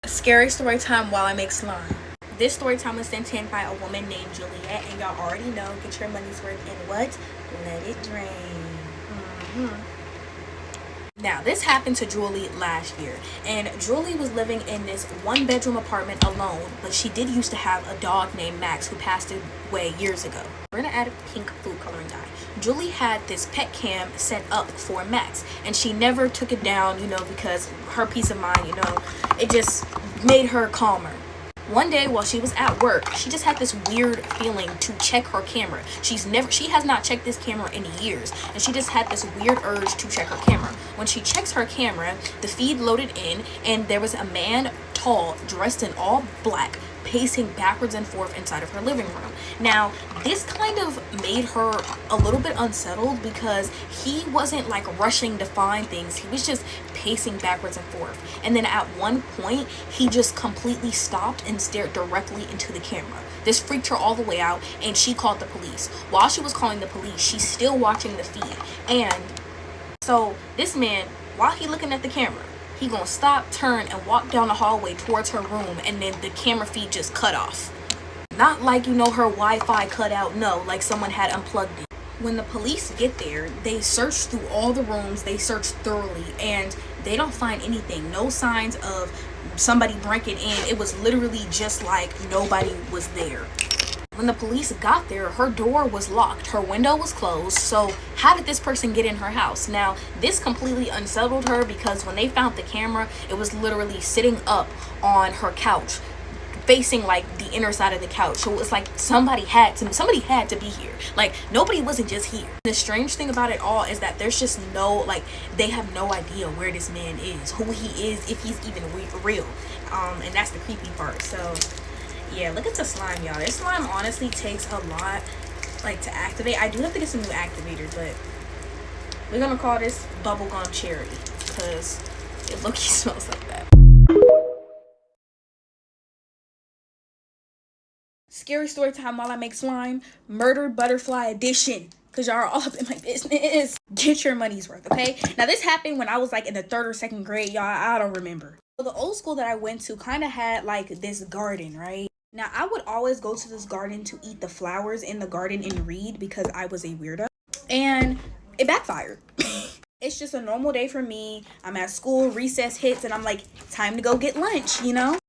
Scary story time while I make slime. This story time was sent in by a woman named Juliet, and y'all already know, get your money's worth in what? Let it drain. Now, this happened to Julie last year, and Julie was living in this one-bedroom apartment alone, but she did used to have a dog named Max who passed away years ago. We're gonna add a pink food coloring dye. Julie had this pet cam set up for Max, and she never took it down, because her peace of mind, it just made her calmer. One day while she was at work, she just had this weird feeling to check her camera. She has not checked this camera in years, and she just had this weird urge to check her camera. When she checks her camera, the feed loaded in, and there was a man, tall, dressed in all black, pacing backwards and forth inside of her living room. Now, this kind of made her a little bit unsettled because he wasn't like rushing to find things. He was just pacing backwards and forth. And then at one point, he just completely stopped and stared directly into the camera. This freaked her all the way out, and she called the police. While she was calling the police, she's still watching the feed. And so this man, while he looking at the camera, he gonna stop, turn, and walk down the hallway towards her room, and then the camera feed just cut off. Not like, her Wi-Fi cut out, no, like someone had unplugged it. When the police get there, they search through all the rooms, they search thoroughly, and they don't find anything. No signs of somebody breaking in. It was literally just like nobody was there. When the police got there, her door was locked, her window was closed, so how did this person get in her house? Now, this completely unsettled her because when they found the camera, it was literally sitting up on her couch, facing like the inner side of the couch. So it was like somebody had to be here. Like, nobody wasn't just here. The strange thing about it all is that there's just they have no idea where this man is, who he is, if he's even real. And that's the creepy part. So yeah, look at the slime, y'all. This slime honestly takes a lot to activate. I do have to get some new activators, but we're gonna call this bubblegum cherry because it low-key smells like that. Scary story time while I make slime, murdered butterfly edition, because y'all are all up in my business. Get your money's worth, okay? Now, this happened when I was in the 3rd or 2nd grade, y'all. I don't remember. So the old school that I went to kind of had this garden, right? Now, I would always go to this garden to eat the flowers in the garden and read because I was a weirdo. And it backfired. It's just a normal day for me. I'm at school, recess hits, and I'm like, time to go get lunch,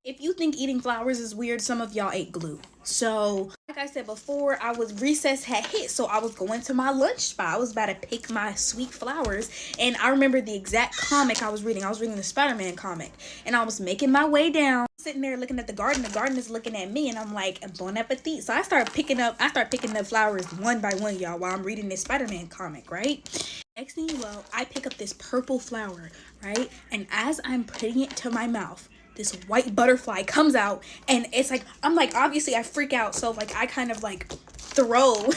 If you think eating flowers is weird, some of y'all ate glue. So, like I said before, recess had hit, so I was going to my lunch spot. I was about to pick my sweet flowers, and I remember the exact comic I was reading. I was reading the Spider-Man comic, and I was making my way down, sitting there looking at the garden. The garden is looking at me, and I'm like, bon appetit. So I start picking up flowers one by one, y'all, while I'm reading this Spider-Man comic, right? Next thing you know, I pick up this purple flower, right? And as I'm putting it to my mouth, this white butterfly comes out, and it's obviously I freak out, so I kind of throw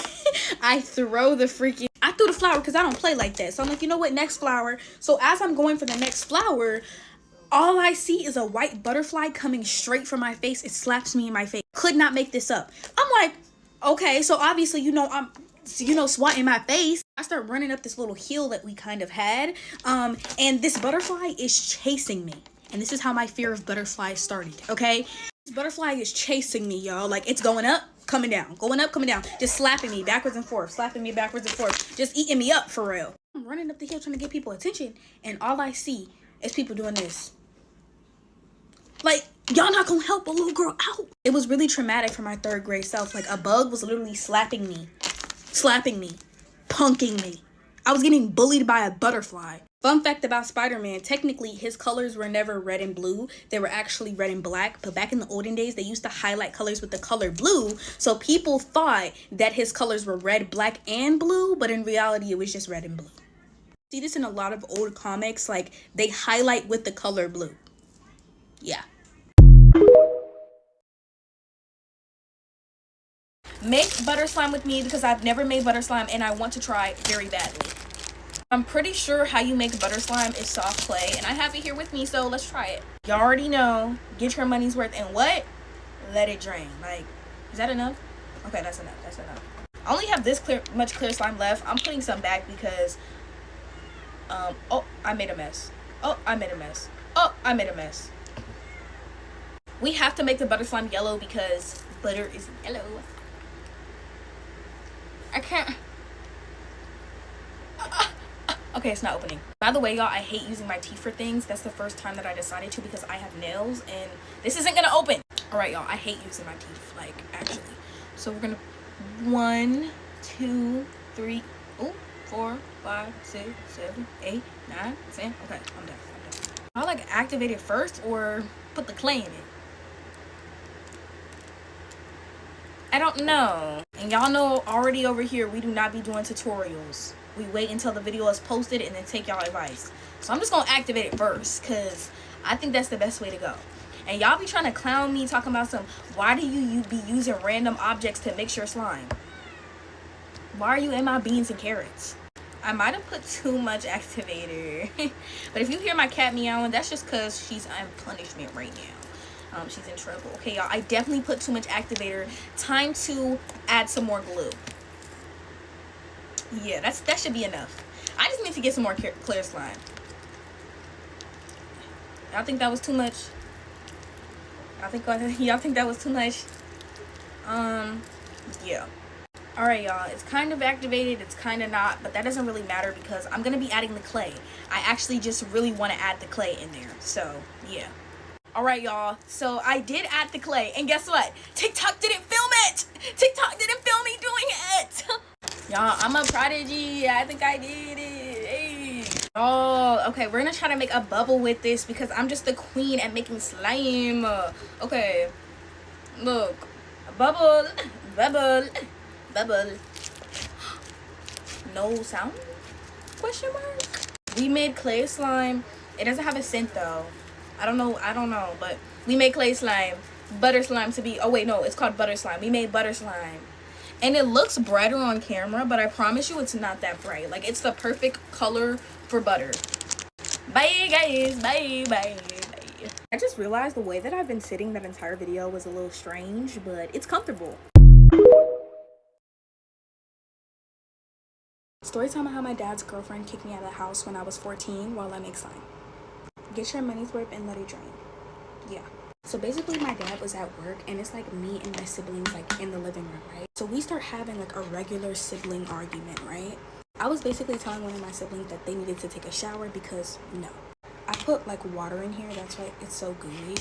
I throw the flower because I don't play like that. So I'm like, you know what, next flower. So as I'm going for the next flower, all I see is a white butterfly coming straight from my face. It slaps me in my face. Could not make this up. I'm like, okay, so obviously I'm swatting my face. I start running up this little hill that we kind of had, and this butterfly is chasing me. And this is how my fear of butterflies started, okay? This butterfly is chasing me, y'all. It's going up, coming down, going up, coming down, just slapping me backwards and forth, just eating me up for real. I'm running up the hill trying to get people attention, and all I see is people doing this. Y'all not gonna help a little girl out. It was really traumatic for my 3rd grade self. A bug was literally slapping me, punking me. I was getting bullied by a butterfly. Fun fact about Spider-Man, technically his colors were never red and blue. They were actually red and black. But back in the olden days, they used to highlight colors with the color blue. So people thought that his colors were red, black, and blue. But in reality, it was just red and blue. See this in a lot of old comics. They highlight with the color blue. Yeah. Make butter slime with me because I've never made butter slime and I want to try very badly. I'm pretty sure how you make butter slime is soft clay, and I have it here with me, so let's try it. Y'all already know, get your money's worth, and what? Let it drain. Is that enough? Okay, that's enough. I only have this much clear slime left. I'm putting some back because, oh, I made a mess. We have to make the butter slime yellow because butter is yellow. I can't. Okay, it's not opening. By the way, y'all, I hate using my teeth for things. That's the first time that I decided to because I have nails and this isn't gonna open. All right, y'all, I hate using my teeth, like, actually. So we're gonna 1, 2, 3, 4, 5, 6, 7, 8, 9, 10. Okay, I'm done. I'll like activate it first or put the clay in it. I don't know. And y'all know already over here, we do not be doing tutorials. We wait until the video is posted and then take y'all advice. So I'm just gonna activate it first because I think that's the best way to go. And y'all be trying to clown me talking about why do you be using random objects to mix your slime? Why are you in my beans and carrots? I might have put too much activator. But if you hear my cat meowing, that's just because she's on punishment right now. She's in trouble. Okay, y'all, I definitely put too much activator. Time to add some more glue. Yeah, that should be enough. I just need to get some more clear slime. Y'all think that was too much? Y'all think that was too much? Yeah. All right, y'all, it's kind of activated, it's kind of not, but that doesn't really matter because I'm gonna be adding the clay. I actually just really want to add the clay in there, so yeah. All right, y'all, so I did add the clay, and guess what? TikTok didn't film it. TikTok didn't film me doing it. Y'all, I'm a prodigy. I think I did it. Hey. Oh, okay, we're gonna try to make a bubble with this because I'm just the queen at making slime. Okay, look, bubble, bubble, bubble. No sound? Question mark? We made clay slime. It doesn't have a scent though. I don't know, but we made clay slime. Butter slime to be, oh wait, no, it's called butter slime. We made butter slime. And it looks brighter on camera, but I promise you it's not that bright. Like, it's the perfect color for butter. Bye, guys. Bye, bye, bye. I just realized the way that I've been sitting that entire video was a little strange, but it's comfortable. Story time on how my dad's girlfriend kicked me out of the house when I was 14 while I make slime. Get your money's worth and let it drain. Yeah. So basically my dad was at work and it's like me and my siblings like in the living room, right? So we start having like a regular sibling argument, right? I was basically telling one of my siblings that they needed to take a shower because no. I put like water in here, that's why it's so gooey.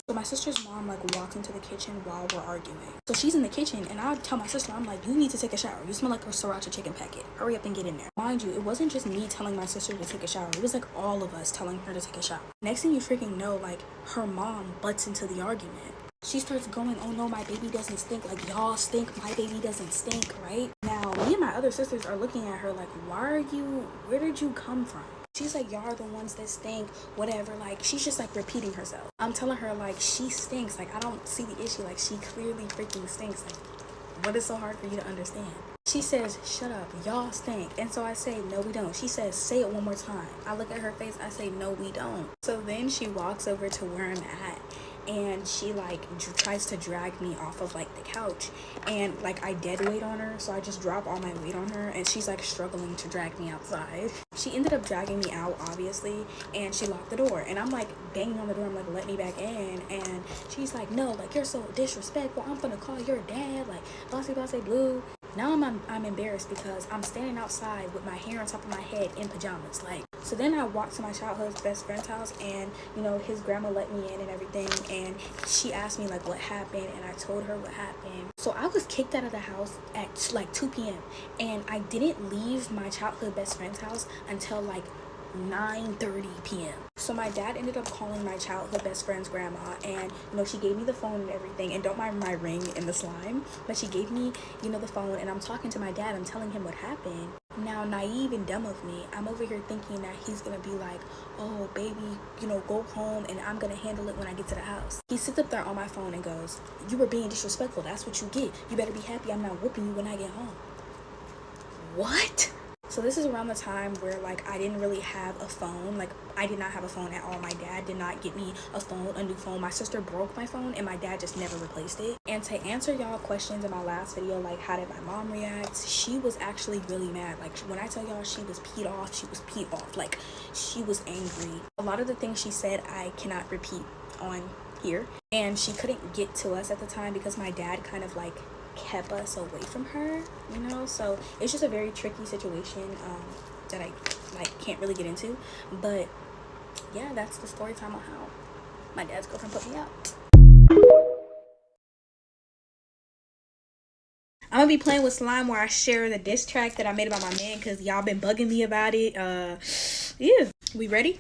So my sister's mom like walks into the kitchen while we're arguing. So she's in the kitchen and I tell my sister, I'm like, you need to take a shower. You smell like a sriracha chicken packet. Hurry up and get in there. Mind you, it wasn't just me telling my sister to take a shower. It was like all of us telling her to take a shower. Next thing you freaking know, like her mom butts into the argument. She starts going, oh no, my baby doesn't stink. Like, y'all stink, my baby doesn't stink, right? Now, me and my other sisters are looking at her like, where did you come from? She's like, y'all are the ones that stink, whatever. Like, she's just like repeating herself. I'm telling her like, she stinks. Like, I don't see the issue. Like, she clearly freaking stinks. Like, what is so hard for you to understand? She says, shut up, y'all stink. And so I say, no, we don't. She says, say it one more time. I look at her face, I say, no, we don't. So then she walks over to where I'm at and she like tries to drag me off of like the couch, and like I dead weight on her, so I just drop all my weight on her and she's like struggling to drag me outside. She ended up dragging me out, obviously, and she locked the door and I'm like banging on the door. I'm like, let me back in, and she's like, no, like, you're so disrespectful, I'm gonna call your dad, like bossy bossy blue. Now I'm embarrassed because I'm standing outside with my hair on top of my head in pajamas. Like, so then I walked to my childhood best friend's house, and you know, his grandma let me in and everything, and she asked me like what happened, and I told her what happened. So I was kicked out of the house at like 2 p.m. and I didn't leave my childhood best friend's house until like 9:30 p.m. So my dad ended up calling my childhood best friend's grandma, and you know, she gave me the phone and everything, and don't mind my ring and the slime, but she gave me, you know, the phone, and I'm talking to my dad, I'm telling him what happened. Now, naive and dumb of me, I'm over here thinking that he's gonna be like, oh baby, you know, go home and I'm gonna handle it when I get to the house. He sits up there on my phone and goes, you were being disrespectful, that's what you get, you better be happy I'm not whooping you when I get home. What? So this is around the time where like I didn't really have a phone. Like, I did not have a phone at all. My dad did not get me a phone, a new phone. My sister broke my phone and my dad just never replaced it. And to answer y'all questions in my last video, like how did my mom react, she was actually really mad. Like, when I tell y'all she was peed off, she was peed off. Like, she was angry. A lot of the things she said I cannot repeat on here, and she couldn't get to us at the time because my dad kind of like kept us away from her, you know. So it's just a very tricky situation that I like can't really get into. But yeah, that's the story time on how my dad's girlfriend put me out. I'm gonna be playing with slime where I share the diss track that I made about my man because y'all been bugging me about it. Yeah, we ready?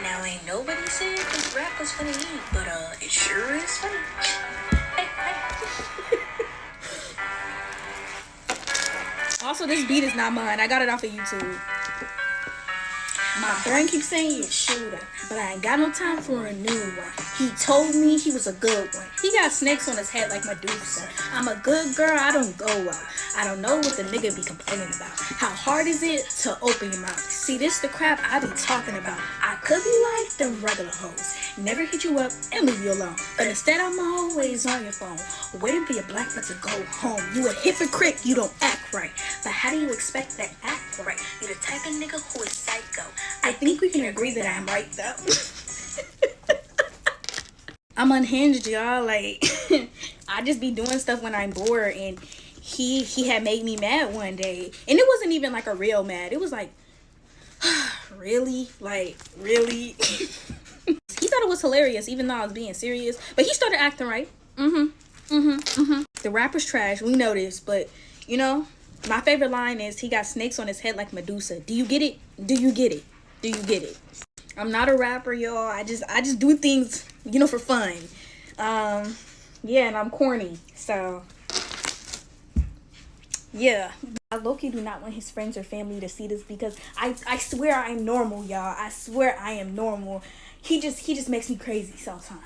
Now ain't nobody said this rap was funny, but it sure is funny. Also, this beat is not mine. I got it off of YouTube. My brain keeps saying you're a shooter, but I ain't got no time for a new one. He told me he was a good one. He got snakes on his head like Medusa. I'm a good girl, I don't go out. I don't know what the nigga be complaining about. How hard is it to open your mouth? See, this the crap I be talking about. I could be like them regular hoes, never hit you up and leave you alone. But instead I'm always on your phone, waiting for your black butt to go home. You a hypocrite, you don't act right. But how do you expect to act right? You the type of nigga who is psycho. I think we can agree that I'm right though. I'm unhinged, y'all. Like I just be doing stuff when I'm bored, and he had made me mad one day, and it wasn't even like a real mad. It was like really, like really. He thought it was hilarious even though I was being serious, but he started acting right. The rapper's trash, we know this, but you know, my favorite line is he got snakes on his head like Medusa. Do you get it? Do you get it? Do you get it? I'm not a rapper, y'all. I just do things, you know, for fun. Yeah, and I'm corny, so yeah. I low-key do not want his friends or family to see this because I swear I'm normal, y'all. I swear I am normal. He just makes me crazy sometimes.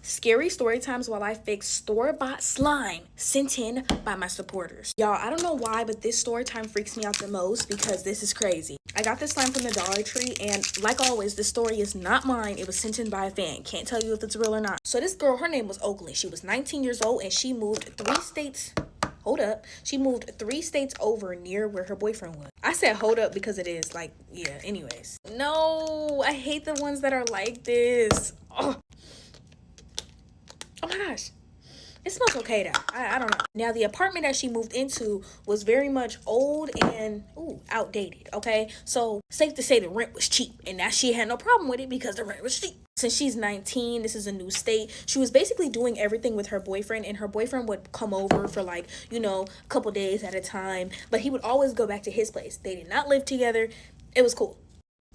Scary story times while I fix store-bought slime sent in by my supporters. Y'all, I don't know why, but this story time freaks me out the most because this is crazy. I got this slime from the Dollar Tree, and like always, this story is not mine. It was sent in by a fan. Can't tell you if it's real or not. So this girl, her name was Oakley. She was 19 years old, and she moved 3 states. Hold up. She moved 3 states over near where her boyfriend was. I said hold up because it is like, yeah, anyways. No, I hate the ones that are like this. Oh my gosh, it smells okay though. I don't know. Now the apartment that she moved into was very much old and outdated, okay? So safe to say the rent was cheap, and now she had no problem with it because the rent was cheap. Since she's 19, this is a new state. She was basically doing everything with her boyfriend, and her boyfriend would come over for like, you know, a couple days at a time, but he would always go back to his place. They did not live together. It was cool.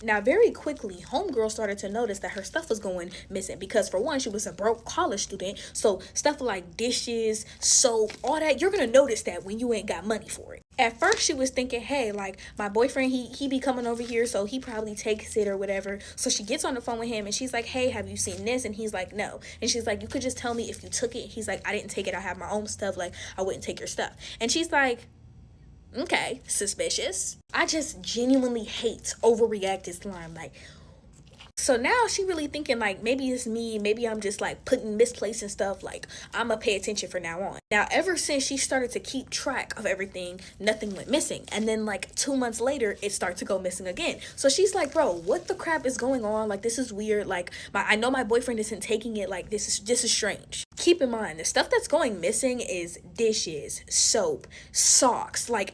Now, very quickly, homegirl started to notice that her stuff was going missing because, for one, she was a broke college student. So stuff like dishes, soap, all that, you're going to notice that when you ain't got money for it. At first, she was thinking, hey, like, my boyfriend, he be coming over here, so he probably takes it or whatever. So she gets on the phone with him, and she's like, hey, have you seen this? And he's like, no. And she's like, you could just tell me if you took it. He's like, I didn't take it. I have my own stuff. Like, I wouldn't take your stuff. And she's like, okay, suspicious. I just genuinely hate overreacted slime. Like, so now she really thinking like maybe it's me, maybe I'm just like putting misplacing stuff. Like, I'ma pay attention from now on. Now, ever since she started to keep track of everything, nothing went missing, and then like 2 months later it started to go missing again. So she's like, bro, what the crap is going on? Like, this is weird. Like, I know my boyfriend isn't taking it. Like, this is strange. Keep in mind, the stuff that's going missing is dishes, soap, socks, like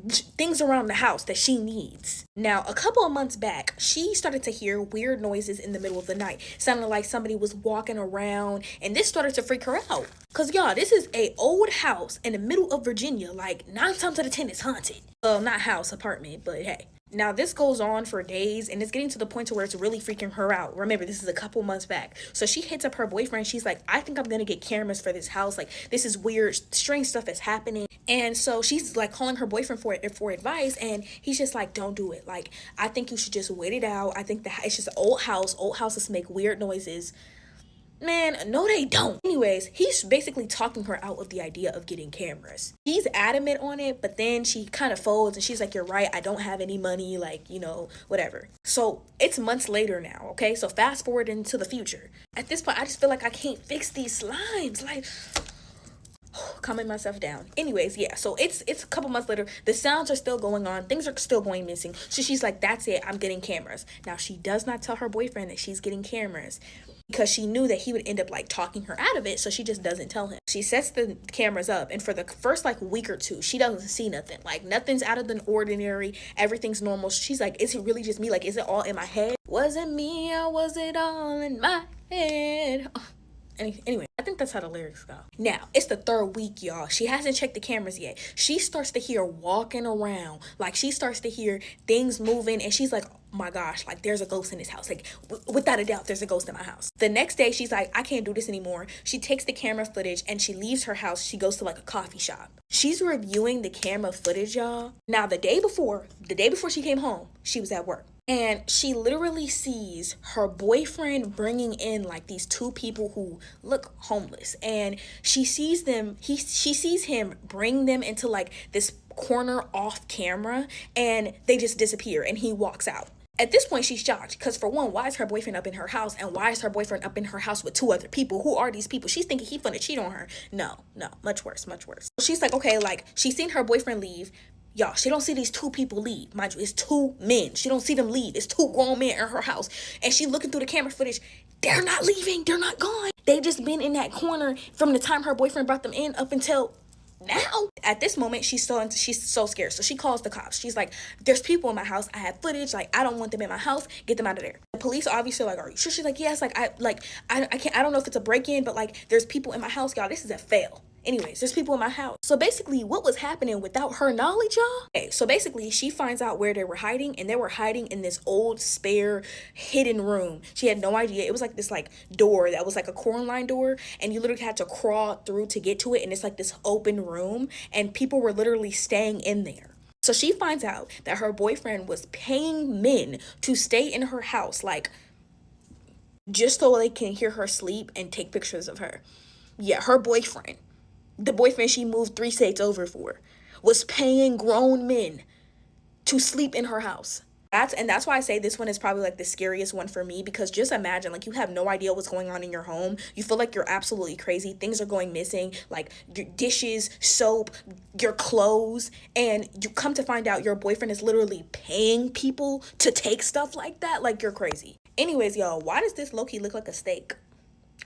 things around the house that she needs. Now, a couple of months back, she started to hear weird noises in the middle of the night. Sounded like somebody was walking around, and this started to freak her out. Cause y'all, this is a old house in the middle of Virginia. Like, 9 times out of 10 it's haunted. Well, not house, apartment, but hey. Now, this goes on for days, and it's getting to the point to where it's really freaking her out. Remember, this is a couple months back. So she hits up her boyfriend. She's like, I think I'm going to get cameras for this house. Like, this is weird. Strange stuff is happening. And so she's like calling her boyfriend for advice, and he's just like, don't do it. Like, I think you should just wait it out. I think that it's just an old house. Old houses make weird noises. Man, no they don't. Anyways, he's basically talking her out of the idea of getting cameras. He's adamant on it, but then she kind of folds and she's like, you're right, I don't have any money, like, you know, whatever. So it's months later now, okay? So fast forward into the future. At this point, I just feel like I can't fix these slimes. Like, calming myself down. Anyways, yeah, so it's a couple months later. The sounds are still going on. Things are still going missing. So she's like, that's it. I'm getting cameras. Now, she does not tell her boyfriend that she's getting cameras because she knew that he would end up like talking her out of it. So she just doesn't tell him. She sets the cameras up, and for the first like week or two, she doesn't see nothing. Like, nothing's out of the ordinary. Everything's normal. She's like, is it really just me? Like, is it all in my head? Was it me or was it all in my head? Anyway, I think that's how the lyrics go. Now, it's the third week, y'all. She hasn't checked the cameras yet. She starts to hear walking around. Like, she starts to hear things moving, and she's like, oh my gosh, like, there's a ghost in this house. Like, without a doubt, there's a ghost in my house. The next day, she's like, I can't do this anymore. She takes the camera footage, and she leaves her house. She goes to, like, a coffee shop. She's reviewing the camera footage, y'all. Now, the day before she came home, she was at work. And she literally sees her boyfriend bringing in like these two people who look homeless. And she sees them, she sees him bring them into like this corner off camera, and they just disappear and he walks out. At this point, she's shocked because, for one, why is her boyfriend up in her house? And why is her boyfriend up in her house with two other people? Who are these people? She's thinking he's gonna cheat on her. No, much worse. She's like, okay, like, she's seen her boyfriend leave. Y'all, she don't see these two people leave. Mind you, it's two men. She don't see them leave. It's two grown men in her house. And she looking through the camera footage. They're not leaving. They're not gone. They just been in that corner from the time her boyfriend brought them in up until now. At this moment, she's so scared. So she calls the cops. She's like, there's people in my house. I have footage. Like, I don't want them in my house. Get them out of there. The police obviously are like, are you sure? She's like, yes. Like, I can't, I don't know if it's a break-in, but like, there's people in my house. Y'all, this is a fail. Anyways, there's people in my house. So basically, what was happening without her knowledge, y'all? Okay, so basically, she finds out where they were hiding, and they were hiding in this old, spare, hidden room. She had no idea. It was like this, like, door that was like a corn line door, and you literally had to crawl through to get to it, and it's like this open room, and people were literally staying in there. So she finds out that her boyfriend was paying men to stay in her house, like, just so they can hear her sleep and take pictures of her. Yeah, her boyfriend. The boyfriend she moved 3 states over for was paying grown men to sleep in her house. That's why I say this one is probably like the scariest one for me, because just imagine, like, you have no idea what's going on in your home. You feel like you're absolutely crazy. Things are going missing, like your dishes, soap, your clothes, and you come to find out your boyfriend is literally paying people to take stuff like that. Like, you're crazy. Anyways, y'all, why does this low-key look like a steak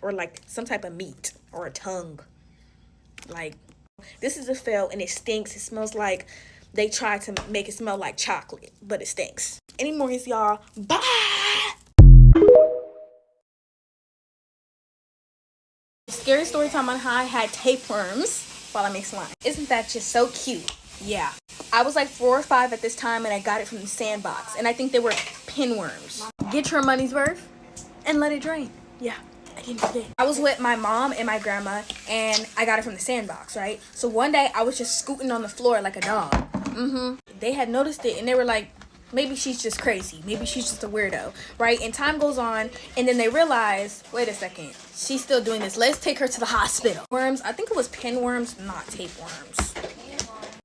or like some type of meat or a tongue? Like, this is a fail, and it stinks. It smells like they tried to make it smell like chocolate, but it stinks. Anyways, y'all, bye. Scary story time on how I had tapeworms while I make slime. Isn't that just so cute? Yeah. I was like 4 or 5 at this time, and I got it from the sandbox, and I think they were pinworms. Get your money's worth and let it drain. Yeah. I was with my mom and my grandma, and I got it from the sandbox, right? So one day I was just scooting on the floor like a dog. They had noticed it, and they were like, maybe she's just crazy. Maybe she's just a weirdo, right? And time goes on, and then they realize, wait a second, she's still doing this. Let's take her to the hospital. Worms, I think it was pinworms, not tapeworms.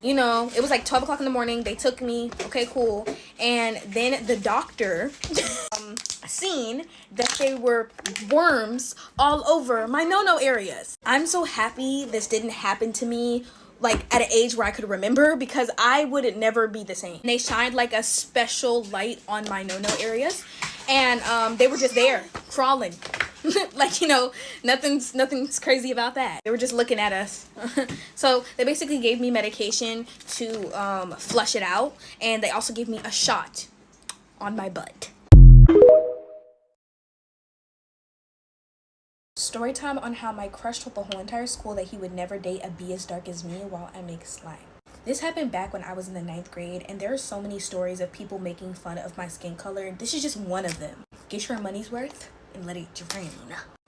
You know, it was like 12 o'clock in the morning. They took me. Okay, cool. And then the doctor seen that they were worms all over my no-no areas. I'm so happy this didn't happen to me like at an age where I could remember, because I would never be the same. They shined like a special light on my no-no areas, and they were just there crawling. Like, you know, nothing's crazy about that. They were just looking at us. So they basically gave me medication to flush it out, and they also gave me a shot on my butt. Story time on how my crush told the whole entire school that he would never date a bee as dark as me while I make slime. This happened back when I was in the 9th grade, and there are so many stories of people making fun of my skin color. This is just one of them. Get your money's worth and let it drain.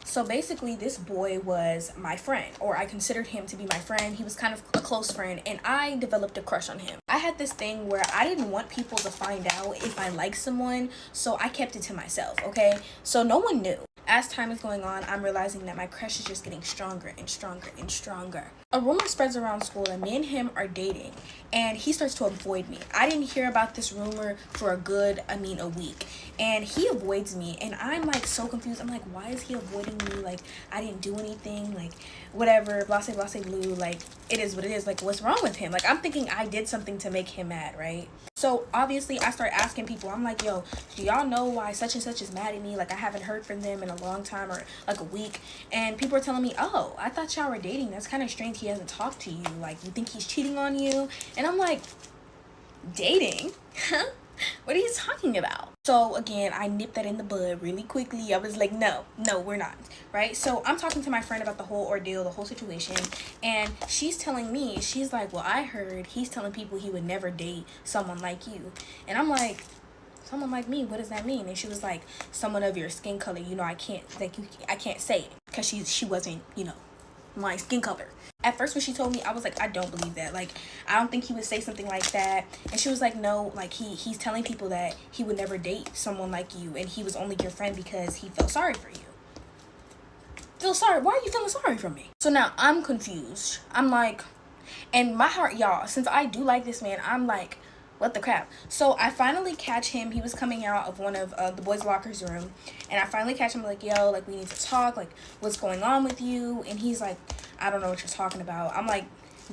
So basically, this boy was my friend, or I considered him to be my friend. He was kind of a close friend, and I developed a crush on him. I I had this thing where I didn't want people to find out if I liked someone, so I kept it to myself, okay? So no one knew. As time is going on, I'm realizing that my crush is just getting stronger and stronger and stronger. A rumor spreads around school that me and him are dating, and he starts to avoid me. I didn't hear about this rumor for a week, and he avoids me, and I'm like so confused. I'm like, why is he avoiding me? Like, I didn't do anything, like whatever, blase blase blue, like it is what it is. Like, what's wrong with him? Like, I'm thinking I did something to make him mad, right? So obviously I start asking people. I'm like, yo, do y'all know why such and such is mad at me? Like, I haven't heard from them in a long time, or like a week. And people are telling me, oh, I thought y'all were dating. That's kind of strange he hasn't talked to you. Like, you think he's cheating on you? And I'm like, dating? What are you talking about? So again, I nipped that in the bud really quickly. I was like, no, we're not, right? So I'm talking to my friend about the whole ordeal, the whole situation, and she's telling me, she's like, well, I heard he's telling people he would never date someone like you. And I'm like, someone like me, what does that mean? And she was like, someone of your skin color. You know, I can't say it because she wasn't, you know, my skin color. At first when she told me, I was like, I don't believe that. Like, I don't think he would say something like that. And she was like, no, like he's telling people that he would never date someone like you, and he was only your friend because he felt sorry for you. Feel sorry? Why are you feeling sorry for me? So now I'm confused. I'm like, and my heart, y'all, since I do like this man, I'm like, what the crap? So I finally catch him. He was coming out of one of the boys' lockers room, and I finally catch him like, yo, like, we need to talk, like, what's going on with you? And he's like, I don't know what you're talking about. I'm like,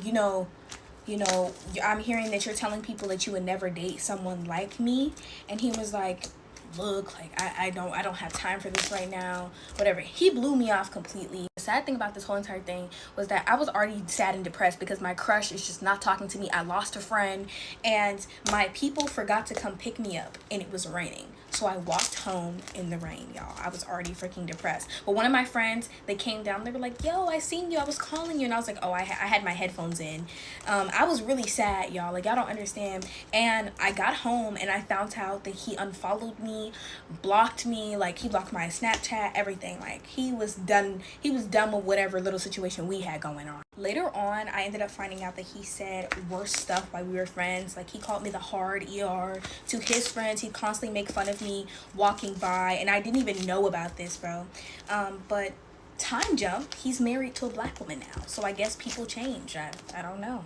you know, I'm hearing that you're telling people that you would never date someone like me. And he was like, look, like, I don't have time for this right now, whatever. He blew me off completely. The sad thing about this whole entire thing was that I was already sad and depressed because my crush is just not talking to me. I lost a friend, and my people forgot to come pick me up, and it was raining. So I walked home in the rain, y'all. I was already freaking depressed. But one of my friends, they came down. They were like, yo, I seen you. I was calling you. And I was like, oh, I had my headphones in. I was really sad, y'all. Like, y'all don't understand. And I got home, and I found out that he unfollowed me, blocked me. Like, he blocked my Snapchat, everything. Like, he was done. He was done with whatever little situation we had going on. Later on, I ended up finding out that he said worse stuff while we were friends. Like, he called me the hard ER to his friends. He'd constantly make fun of me walking by, and I didn't even know about this, bro. But time jump, he's married to a black woman now. So I guess people change. I don't know.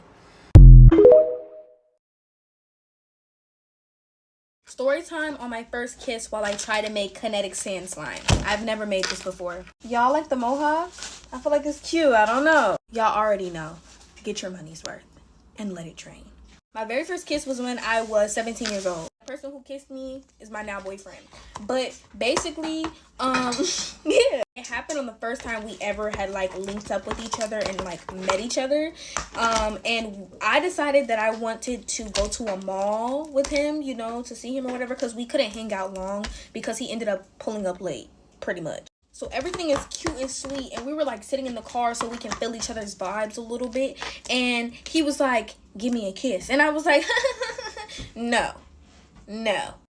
Story time on my first kiss while I try to make kinetic sand slime. I've never made this before. Y'all like the mohawk? I feel like it's cute. I don't know. Y'all already know. Get your money's worth and let it drain. My very first kiss was when I was 17 years old. The person who kissed me is my now boyfriend. But basically, yeah. It happened on the first time we ever had like linked up with each other and like met each other. And I decided that I wanted to go to a mall with him, you know, to see him or whatever, because we couldn't hang out long because he ended up pulling up late, pretty much. So everything is cute and sweet, and we were like sitting in the car so we can feel each other's vibes a little bit. And he was like, give me a kiss. And I was like, no.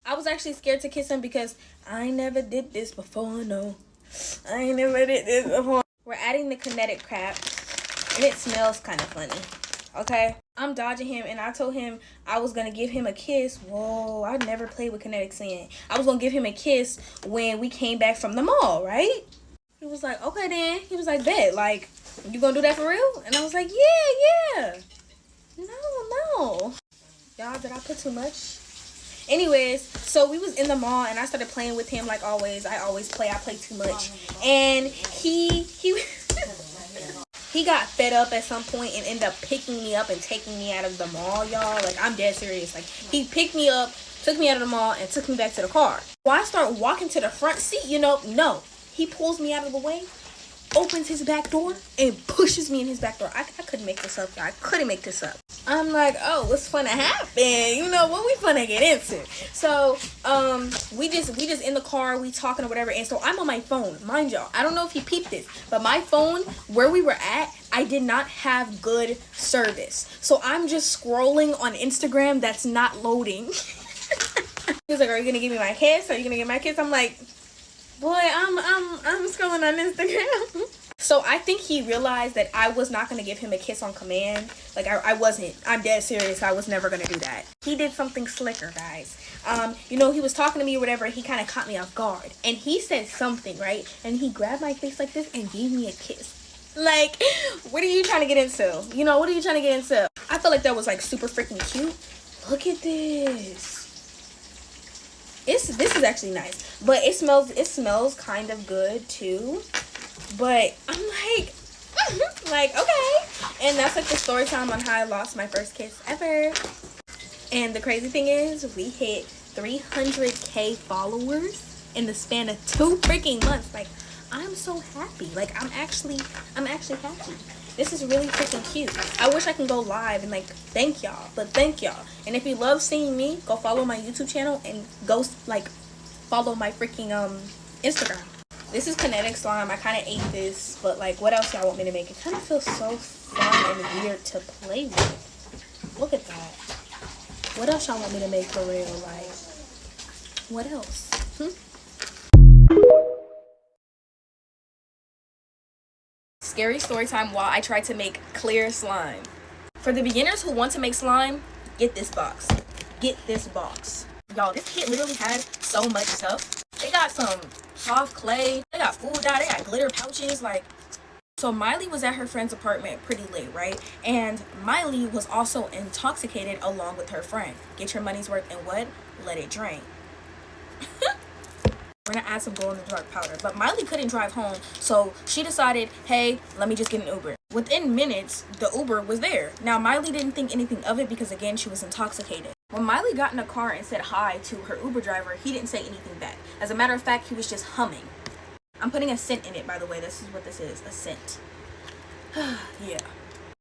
I was actually scared to kiss him because I never did this before, no. I never did this before. We're adding the kinetic crap, and it smells kind of funny, okay? I'm dodging him, and I told him I was going to give him a kiss. Whoa, I never played with kinetic sand. I was going to give him a kiss when we came back from the mall, right? He was like, okay then. He was like, bet, like, you going to do that for real? And I was like, yeah. No. Y'all, did I put too much? Anyways, so we was in the mall, and I started playing with him like always. I play too much. And he got fed up at some point and ended up picking me up and taking me out of the mall, y'all. Like, I'm dead serious. Like, he picked me up, took me out of the mall, and took me back to the car. When I start walking to the front seat, you know, no. He pulls me out of the way, opens his back door, and pushes me in his back door. I couldn't make this up, y'all. I couldn't make this up. I'm like, oh, what's finna happen? You know, what we finna get into? So, we just in the car, we talking or whatever, and so I'm on my phone, mind y'all. I don't know if he peeped this, but my phone, where we were at, I did not have good service. So I'm just scrolling on Instagram that's not loading. He was like, are you gonna give me my kiss? Are you gonna give my kiss? I'm like, boy, I'm scrolling on Instagram. So I think he realized that I was not going to give him a kiss on command. Like, I wasn't. I'm dead serious. I was never going to do that. He did something slicker, guys. You know, he was talking to me or whatever. He kind of caught me off guard. And he said something, right? And he grabbed my face like this and gave me a kiss. Like, what are you trying to get into? You know, what are you trying to get into? I feel like that was, like, super freaking cute. Look at this. This is actually nice. But it smells kind of good, too. But I'm like, like, okay. And that's like the story time on how I lost my first kiss ever. And the crazy thing is, we hit 300K followers in the span of 2 freaking months. Like, I'm so happy. Like, I'm actually happy. This is really freaking cute. I wish I can go live and like thank y'all, but thank y'all. And if you love seeing me, go follow my YouTube channel and go like follow my freaking Instagram. This is kinetic slime. I kind of ate this, but like, what else y'all want me to make? It kind of feels so fun and weird to play with. Look at that. What else y'all want me to make for real? Like, what else? Scary story time while I try to make clear slime. For the beginners who want to make slime, get this box. Get this box. Y'all, this kit literally had so much stuff. They got some soft clay, they got food dye, they got glitter pouches. Like, so Miley was at her friend's apartment pretty late, right? And Miley was also intoxicated along with her friend. Get your money's worth and what? Let it drain. We're gonna add some glow in the dark powder. But Miley couldn't drive home, so she decided, hey, let me just get an Uber. Within minutes, the Uber was there. Now, Miley didn't think anything of it because, again, she was intoxicated. When Miley got in the car and said hi to her Uber driver, he didn't say anything back. As a matter of fact, he was just humming. I'm putting a scent in it, by the way. This is what this is, a scent. Yeah.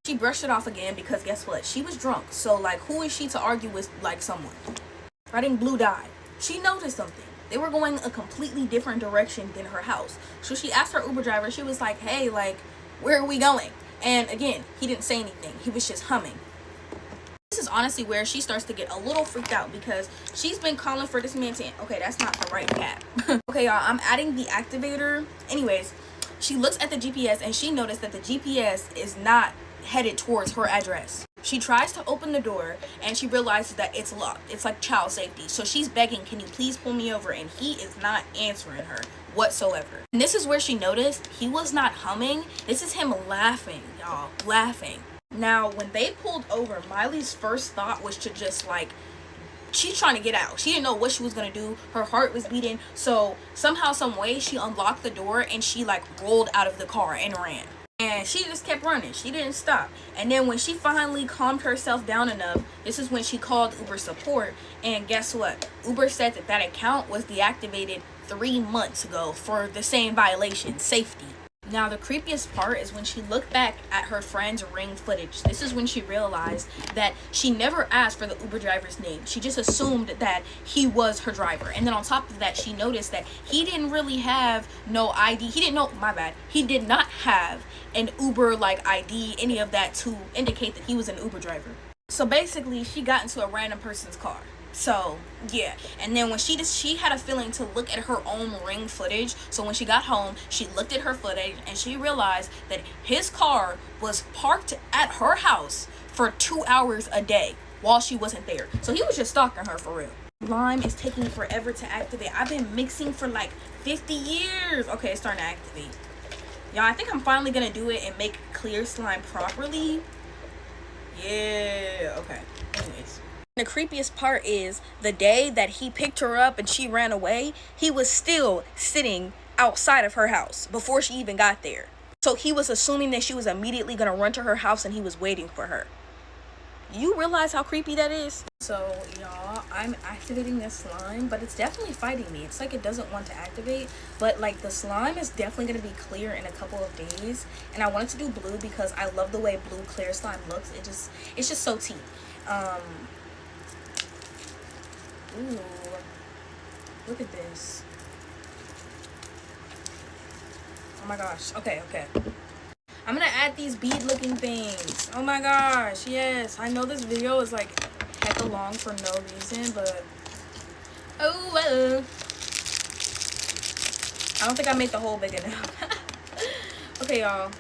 She brushed it off again because guess what? She was drunk. So, like, who is she to argue with, like, someone? Writing blue dye. She noticed something. They were going a completely different direction than her house. So she asked her Uber driver, she was like, hey, like, where are we going? And again, he didn't say anything. He was just humming. This is honestly where she starts to get a little freaked out because she's been calling for this man to... Okay, that's not the right cap. Okay, y'all, I'm adding the activator. Anyways, she looks at the GPS and she noticed that the GPS is not headed towards her address. She tries to open the door and she realizes that it's locked. It's like child safety. So she's begging, can you please pull me over? And he is not answering her whatsoever. And this is where she noticed he was not humming. This is him laughing, y'all, laughing. Now, when they pulled over, Miley's first thought was to just like, she's trying to get out. She didn't know what she was gonna do. Her heart was beating. So somehow, some way, she unlocked the door and she like rolled out of the car and ran. And she just kept running. She didn't stop. And then when she finally calmed herself down enough, this is when she called Uber support. And guess what? Uber said that that account was deactivated 3 months ago for the same violation, safety. Now, the creepiest part is when she looked back at her friend's ring footage. This is when she realized that she never asked for the Uber driver's name. She just assumed that he was her driver. And then on top of that, she noticed that he didn't really have no ID. He didn't know, my bad. He did not have an Uber like ID, any of that to indicate that he was an Uber driver. So basically, she got into a random person's car. So yeah, and then when she had a feeling to look at her own ring footage. So when she got home, she looked at her footage and she realized that his car was parked at her house for 2 hours a day while she wasn't there. So he was just stalking her for real. Slime is taking forever to activate. I've been mixing for like 50 years. Okay, it's starting to activate. Y'all, I think I'm finally gonna do it and make clear slime properly. Yeah, okay. Anyways. The creepiest part is the day that he picked her up and she ran away, he was still sitting outside of her house before she even got there. So he was assuming that she was immediately going to run to her house and he was waiting for her. You realize how creepy that is? So, y'all, I'm activating this slime, but it's definitely fighting me. It's like it doesn't want to activate, but like the slime is definitely going to be clear in a couple of days. And I wanted to do blue because I love the way blue clear slime looks. It's just so tea. Ooh, look at this. Oh my gosh. Okay. I'm gonna add these bead looking things. Oh my gosh, yes. I know this video is like hecka long for no reason, but oh well. I don't think I made the hole big enough. Okay, y'all.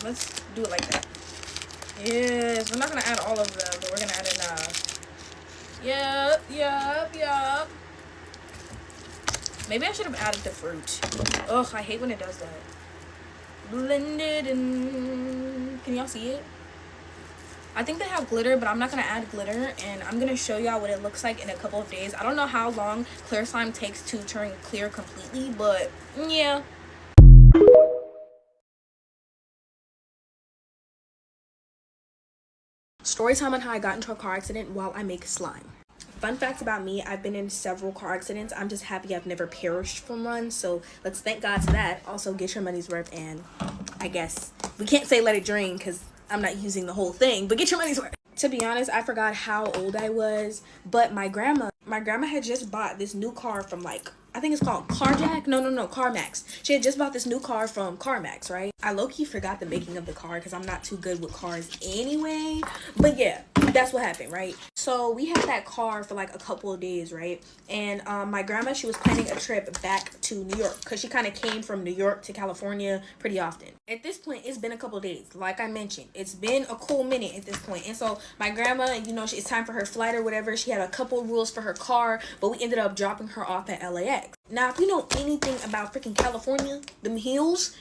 Let's do it like that. Yes, we're not gonna add all of them, but we're gonna add enough. Yup. Maybe I should have added the fruit. Ugh, I hate when it does that. Blended and can y'all see it? I think they have glitter, but I'm not gonna add glitter, and I'm gonna show y'all what it looks like in a couple of days. I don't know how long clear slime takes to turn clear completely, but yeah. Story time on how I got into a car accident while I make slime. Fun facts about me, I've been in several car accidents. I'm just happy I've never perished from one, so let's thank God to that. Also, get your money's worth, and I guess we can't say let it drain because I'm not using the whole thing, but get your money's worth. To be honest, I forgot how old I was, but my grandma had just bought this new car from, like, I think it's called CarJack. No, CarMax. She had just bought this new car from CarMax, right? I low-key forgot the making of the car because I'm not too good with cars anyway. But yeah, that's what happened, right? So we had that car for like a couple of days, right? And my grandma, she was planning a trip back to New York because she kind of came from New York to California pretty often. At this point, it's been a couple of days. Like I mentioned, it's been a cool minute at this point. And so my grandma, you know, it's time for her flight or whatever. She had a couple of rules for her car, but we ended up dropping her off at LAX. Now, if you know anything about freaking California, them hills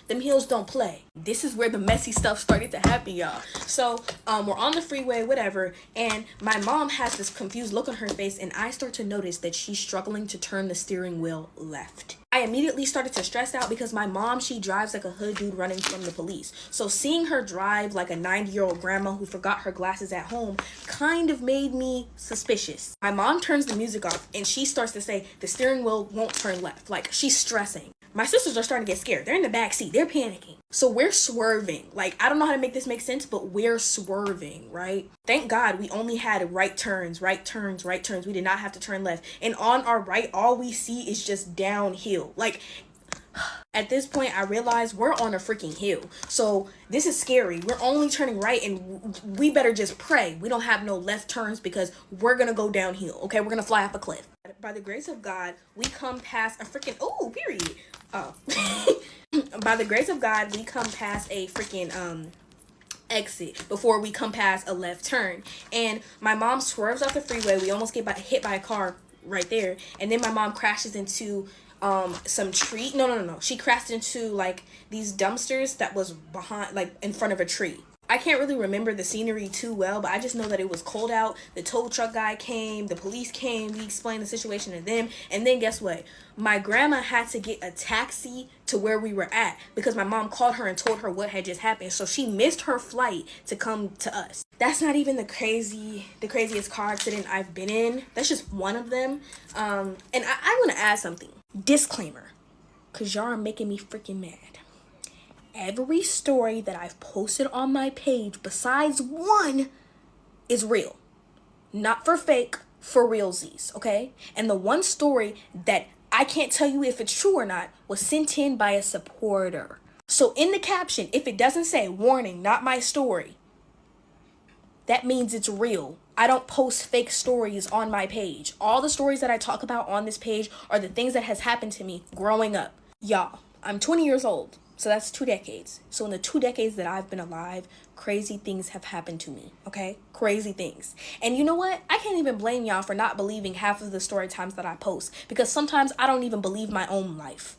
don't play. This is where the messy stuff started to happen, y'all. So, we're on the freeway, whatever, and my mom has this confused look on her face, and I start to notice that she's struggling to turn the steering wheel left. I immediately started to stress out because my mom, she drives like a hood dude running from the police. So seeing her drive like a 90-year-old grandma who forgot her glasses at home kind of made me suspicious. My mom turns the music off and she starts to say the steering wheel won't turn left. Like, she's stressing. My sisters are starting to get scared. They're in the back seat. They're panicking. So we're swerving. Like, I don't know how to make this make sense, but we're swerving, right? Thank God we only had right turns. We did not have to turn left. And on our right, all we see is just downhill. Like, at this point, I realized we're on a freaking hill. So this is scary. We're only turning right, and we better just pray we don't have no left turns because we're going to go downhill, okay? We're going to fly off a cliff. By the grace of God, we come past a freaking, period. Oh. By the grace of God, we come past a freaking, exit before we come past a left turn. And my mom swerves off the freeway. We almost get hit by a car right there. And then my mom crashes into some tree. No. She crashed into like these dumpsters that was behind, like in front of a tree. I can't really remember the scenery too well, but I just know that it was cold out. The tow truck guy came, the police came, we explained the situation to them, and then guess what? My grandma had to get a taxi to where we were at because my mom called her and told her what had just happened. So she missed her flight to come to us. That's not even the craziest car accident I've been in. That's just one of them. And I want to add something. Disclaimer, because y'all are making me freaking mad. Every story that I've posted on my page besides one is real. Not for fake, for realsies, okay? And the one story that I can't tell you if it's true or not was sent in by a supporter. So in the caption, if it doesn't say, warning, not my story, that means it's real. I don't post fake stories on my page. All the stories that I talk about on this page are the things that has happened to me growing up. Y'all, I'm 20 years old. So that's 2 decades. So in the 2 decades that I've been alive, crazy things have happened to me, okay? Crazy things. And you know what? I can't even blame y'all for not believing half of the story times that I post because sometimes I don't even believe my own life.